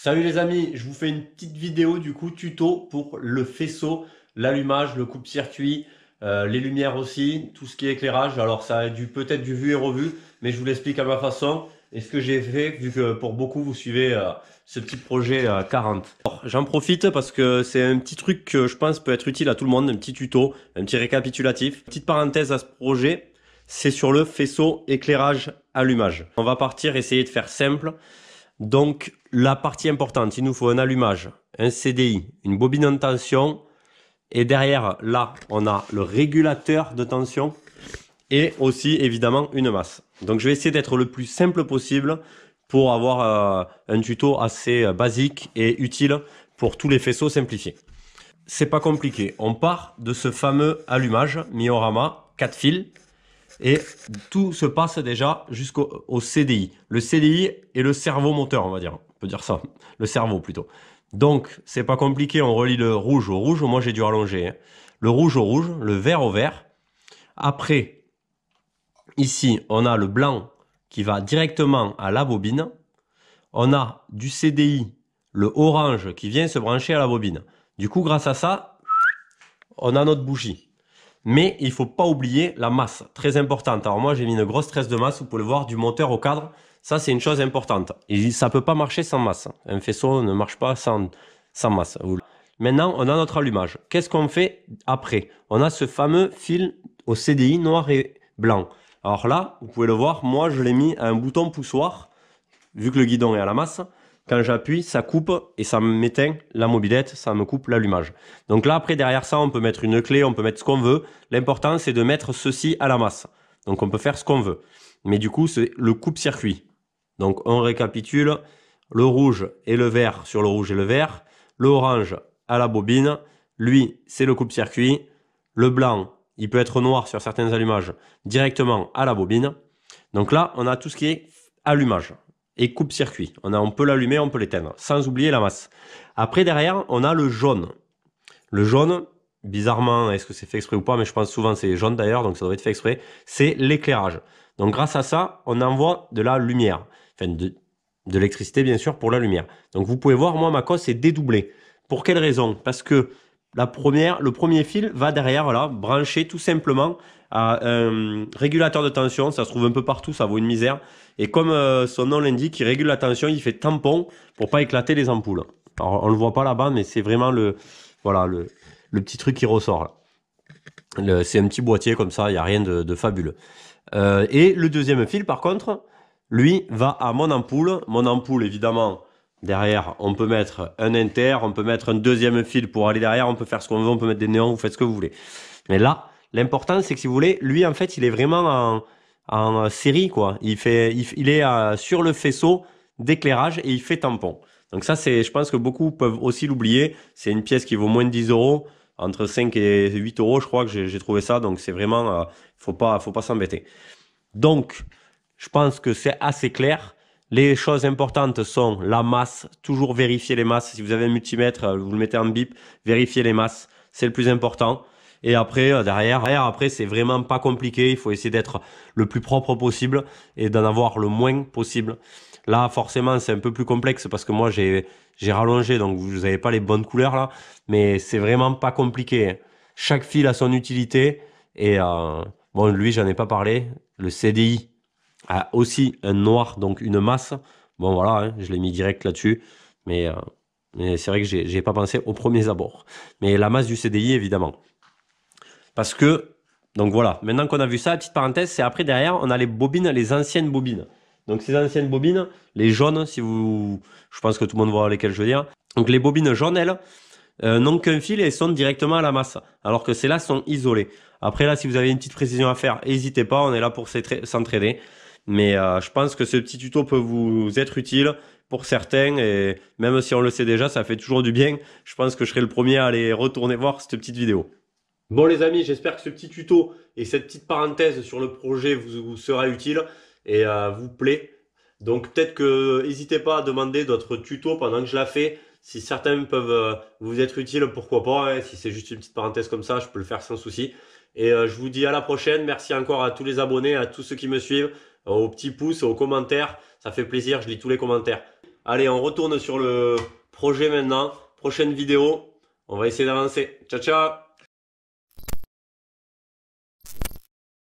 Salut les amis, je vous fais une petite vidéo du coup tuto pour le faisceau, l'allumage, le coupe-circuit, les lumières aussi, tout ce qui est éclairage. Alors ça a peut-être du vu et revu, mais je vous l'explique à ma façon. Et ce que j'ai fait, vu que pour beaucoup vous suivez ce petit projet 40. J'en profite parce que c'est un petit truc que je pense peut être utile à tout le monde, un petit tuto, un petit récapitulatif. Petite parenthèse à ce projet, c'est sur le faisceau éclairage allumage. On va partir essayer de faire simple. Donc, la partie importante, il nous faut un allumage, un CDI, une bobine en tension. Et derrière, là, on a le régulateur de tension et aussi, évidemment, une masse. Donc, je vais essayer d'être le plus simple possible pour avoir un tuto assez basique et utile pour tous les faisceaux simplifiés. C'est pas compliqué. On part de ce fameux allumage Miorama, 4 fils. Et tout se passe déjà jusqu'au CDI. Le CDI est le cerveau moteur, on va dire. On peut dire ça. Le cerveau, plutôt. Donc, c'est pas compliqué. On relie le rouge au rouge. Moi, j'ai dû rallonger. Hein. Le rouge au rouge, le vert au vert. Après, ici, on a le blanc qui va directement à la bobine. On a du CDI, le orange qui vient se brancher à la bobine. Du coup, grâce à ça, on a notre bougie. Mais il ne faut pas oublier la masse, très importante. Alors moi, j'ai mis une grosse tresse de masse, vous pouvez le voir, du moteur au cadre. Ça, c'est une chose importante. Et ça ne peut pas marcher sans masse. Un faisceau ne marche pas sans masse. Maintenant, on a notre allumage. Qu'est-ce qu'on fait après? On a ce fameux fil au CDI noir et blanc. Alors là, vous pouvez le voir, moi, je l'ai mis à un bouton poussoir, vu que le guidon est à la masse. Quand j'appuie, ça coupe et ça m'éteint la mobilette, ça me coupe l'allumage. Donc là, après, derrière ça, on peut mettre une clé, on peut mettre ce qu'on veut. L'important, c'est de mettre ceci à la masse. Donc on peut faire ce qu'on veut. Mais du coup, c'est le coupe-circuit. Donc on récapitule. Le rouge et le vert sur le rouge et le vert. Le orange à la bobine. Lui, c'est le coupe-circuit. Le blanc, il peut être noir sur certains allumages, directement à la bobine. Donc là, on a tout ce qui est allumage et coupe-circuit. On peut l'allumer, on peut l'éteindre, sans oublier la masse. Après, derrière, on a le jaune. Le jaune, bizarrement, est-ce que c'est fait exprès ou pas, mais je pense souvent c'est jaune d'ailleurs, donc ça doit être fait exprès, c'est l'éclairage. Donc grâce à ça, on envoie de la lumière. Enfin, de l'électricité, bien sûr, pour la lumière. Donc vous pouvez voir, moi, ma cosse est dédoublée. Pour quelle raison? Parce que le premier fil va derrière, voilà, brancher tout simplement à un régulateur de tension. Ça se trouve un peu partout, ça vaut une misère. Et comme son nom l'indique, il régule la tension, il fait tampon pour pas éclater les ampoules. Alors on le voit pas là-bas, mais c'est vraiment voilà, le petit truc qui ressort là. C'est un petit boîtier comme ça, il n'y a rien de fabuleux. Et le deuxième fil, par contre, lui, va à mon ampoule. Mon ampoule, évidemment, derrière, on peut mettre un inter, on peut mettre un deuxième fil pour aller derrière, on peut faire ce qu'on veut, on peut mettre des néons, vous faites ce que vous voulez. Mais là, l'important, c'est que si vous voulez, lui, en fait, il est vraiment en série, quoi. Il est sur le faisceau d'éclairage et il fait tampon. Donc ça, je pense que beaucoup peuvent aussi l'oublier. C'est une pièce qui vaut moins de 10 euros, entre 5 et 8 euros, je crois que j'ai trouvé ça. Donc c'est vraiment, faut pas s'embêter. Donc, je pense que c'est assez clair. Les choses importantes sont la masse, toujours vérifier les masses. Si vous avez un multimètre, vous le mettez en bip, vérifiez les masses, c'est le plus important. Et après, derrière, après, c'est vraiment pas compliqué. Il faut essayer d'être le plus propre possible et d'en avoir le moins possible. Là, forcément, c'est un peu plus complexe parce que moi, j'ai rallongé, donc vous n'avez pas les bonnes couleurs là. Mais c'est vraiment pas compliqué. Hein. Chaque fil a son utilité. Et bon, lui, j'en ai pas parlé. Le CDI a aussi un noir, donc une masse. Bon, voilà, hein, je l'ai mis direct là-dessus. Mais c'est vrai que j'ai pas pensé aux premiers abords. Mais la masse du CDI, évidemment. Parce que, donc voilà, maintenant qu'on a vu ça, petite parenthèse, c'est après derrière, on a les bobines, les anciennes bobines. Donc ces anciennes bobines, les jaunes, je pense que tout le monde voit lesquelles je veux dire. Donc les bobines jaunes, elles, n'ont qu'un fil et sont directement à la masse. Alors que celles-là sont isolées. Après là, si vous avez une petite précision à faire, n'hésitez pas, on est là pour s'entraider. Mais je pense que ce petit tuto peut vous être utile pour certains. Et même si on le sait déjà, ça fait toujours du bien. Je pense que je serai le premier à aller retourner voir cette petite vidéo. Bon les amis, j'espère que ce petit tuto et cette petite parenthèse sur le projet vous sera utile et vous plaît. Donc peut-être que n'hésitez pas à demander d'autres tutos pendant que je la fais. Si certains peuvent vous être utiles, pourquoi pas. Hein. Si c'est juste une petite parenthèse comme ça, je peux le faire sans souci. Et je vous dis à la prochaine. Merci encore à tous les abonnés, à tous ceux qui me suivent, aux petits pouces, aux commentaires. Ça fait plaisir, je lis tous les commentaires. Allez, on retourne sur le projet maintenant. Prochaine vidéo, on va essayer d'avancer. Ciao, ciao!